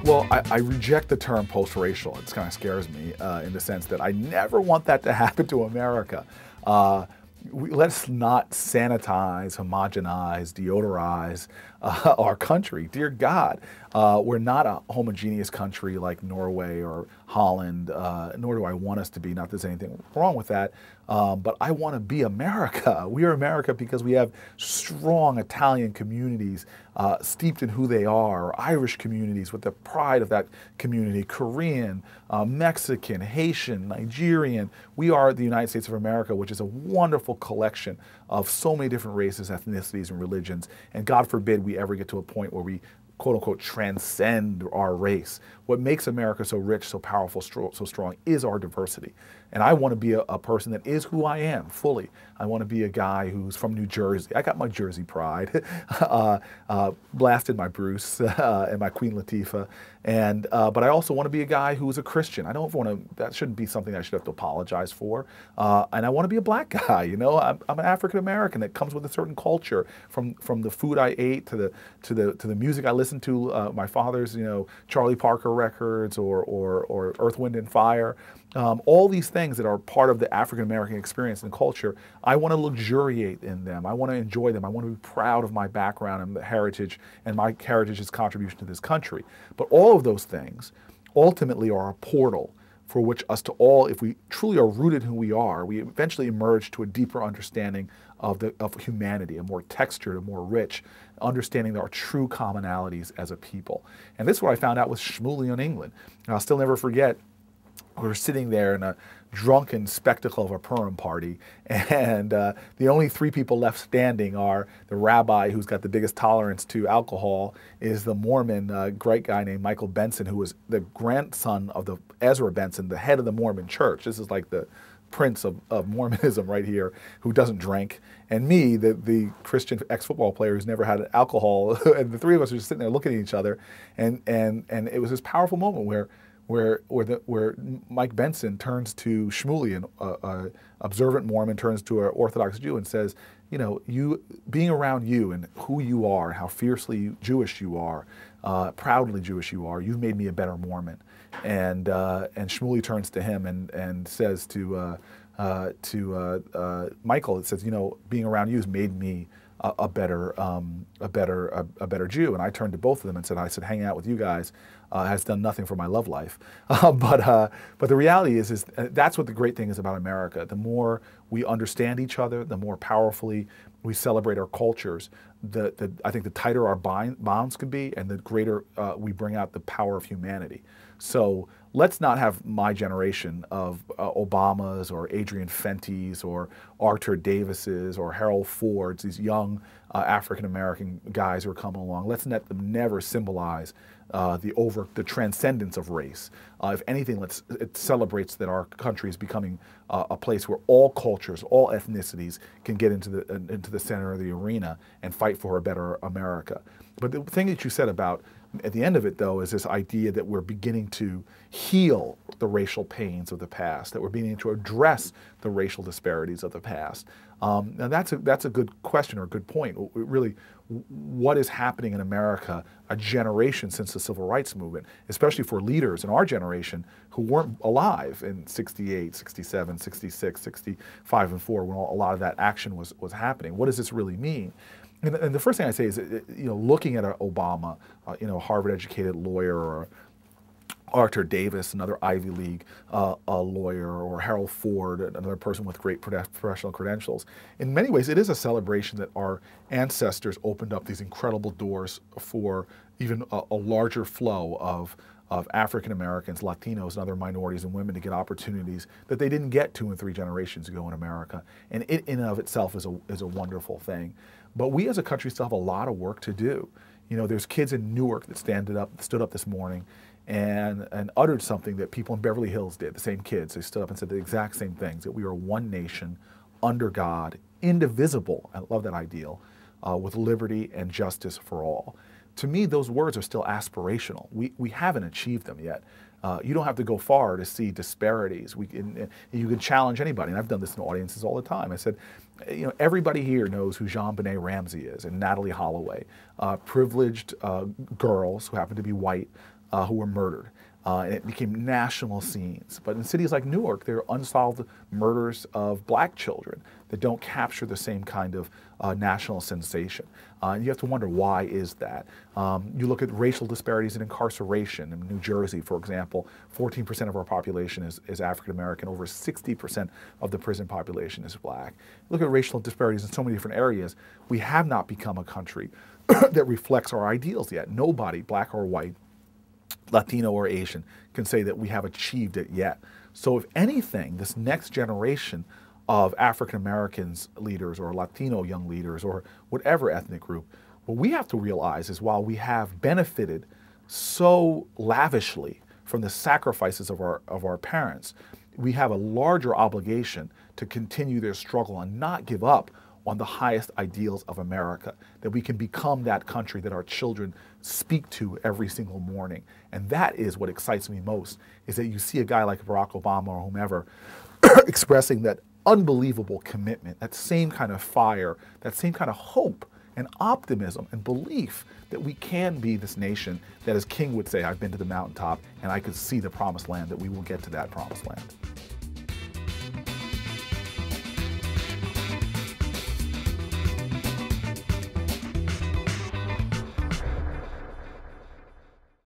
Well, I reject the term post-racial. It kind of scares me in the sense that I never want that to happen to America. Let's not sanitize, homogenize, deodorize our country. Dear God, we're not a homogeneous country like Norway or Holland, nor do I want us to be. Not that there's anything wrong with that, but I want to be America. We are America because we have strong Italian communities steeped in who they are, Irish communities with the pride of that community, Korean, Mexican, Haitian, Nigerian. We are the United States of America, which is a wonderful collection of so many different races, ethnicities, and religions. And God forbid we ever get to a point where we quote unquote transcend our race. What makes America so rich, so powerful, so strong is our diversity. And I want to be a person that is who I am fully. I want to be a guy who's from New Jersey. I got my Jersey pride, blasted my Bruce and my Queen Latifah. And, but I also want to be a guy who's a Christian. I don't want to, that shouldn't be something I should have to apologize for. And I want to be a black guy, you know. I'm an African American that comes with a certain culture, from the food I ate to the music I listened to, my father's, you know, Charlie Parker records or Earth, Wind and Fire. All these things that are part of the African American experience and culture, I want to luxuriate in them. I want to enjoy them. I want to be proud of my background and the heritage and my heritage's contribution to this country. But all of those things ultimately are a portal for which us to all, if we truly are rooted in who we are, we eventually emerge to a deeper understanding of humanity, a more textured, a more rich understanding of our true commonalities as a people. And this is what I found out with Shmuley in England. And I'll still never forget, we were sitting there in a drunken spectacle of a Purim party, and the only three people left standing are the rabbi who's got the biggest tolerance to alcohol, is the Mormon great guy named Michael Benson, who was the grandson of the Ezra Benson, the head of the Mormon church. This is like the prince of Mormonism right here, who doesn't drink, and me, the Christian ex-football player who's never had alcohol, and the three of us were just sitting there looking at each other, and it was this powerful moment where Mike Benson turns to Shmuley, an observant Mormon, turns to an Orthodox Jew and says, you know, being around you and who you are, how fiercely Jewish you are, proudly Jewish you are, you've made me a better Mormon. And Shmuley turns to him and says to Michael, it says, you know, being around you has made me a better Jew. And I turned to both of them and said, hanging out with you guys has done nothing for my love life. But the reality is that's what the great thing is about America. The more we understand each other, the more powerfully we celebrate our cultures, I think the tighter our bonds can be, and the greater we bring out the power of humanity. So let's not have my generation of Obamas or Adrian Fenty's or Arthur Davis's or Harold Ford's, these young African-American guys who are coming along. Let's let them never symbolize the transcendence of race. If anything, it celebrates that our country is becoming a place where all cultures, all ethnicities can get into the center of the arena and fight for a better America. But the thing that you said about, at the end of it, though, is this idea that we're beginning to heal the racial pains of the past, that we're beginning to address the racial disparities of the past. Now that's a good question or a good point. Really, what is happening in America a generation since the Civil Rights Movement, especially for leaders in our generation who weren't alive in 68, 67, 66, 65, and 4, when a lot of that action was happening? What does this really mean? And the first thing I say is, you know, looking at Obama, you know, a Harvard-educated lawyer, or Arthur Davis, another Ivy League lawyer, or Harold Ford, another person with great professional credentials. In many ways, it is a celebration that our ancestors opened up these incredible doors for even a larger flow of African Americans, Latinos, and other minorities and women to get opportunities that they didn't get 2 and 3 generations ago in America. And it in and of itself is a wonderful thing. But we as a country still have a lot of work to do. You know, there's kids in Newark that stood up this morning and uttered something that people in Beverly Hills did, the same kids. They stood up and said the exact same things, that we are one nation, under God, indivisible, I love that ideal, with liberty and justice for all. To me, those words are still aspirational. We haven't achieved them yet. You don't have to go far to see disparities. You can challenge anybody, and I've done this in audiences all the time. I said, you know, everybody here knows who JonBenet Ramsey is and Natalie Holloway, privileged girls who happen to be white, who were murdered. And it became national scenes. But in cities like Newark, there are unsolved murders of black children that don't capture the same kind of national sensation. And you have to wonder, why is that? You look at racial disparities in incarceration. In New Jersey, for example, 14% of our population is African American. Over 60% of the prison population is black. Look at racial disparities in so many different areas. We have not become a country that reflects our ideals yet. Nobody, black or white, Latino or Asian, can say that we have achieved it yet. So if anything, this next generation of African Americans leaders or Latino young leaders or whatever ethnic group, what we have to realize is, while we have benefited so lavishly from the sacrifices of our parents, we have a larger obligation to continue their struggle and not give up on the highest ideals of America, that we can become that country that our children speak to every single morning. And that is what excites me most, is that you see a guy like Barack Obama or whomever expressing that unbelievable commitment, that same kind of fire, that same kind of hope and optimism and belief that we can be this nation that, as King would say, I've been to the mountaintop and I could see the promised land, that we will get to that promised land.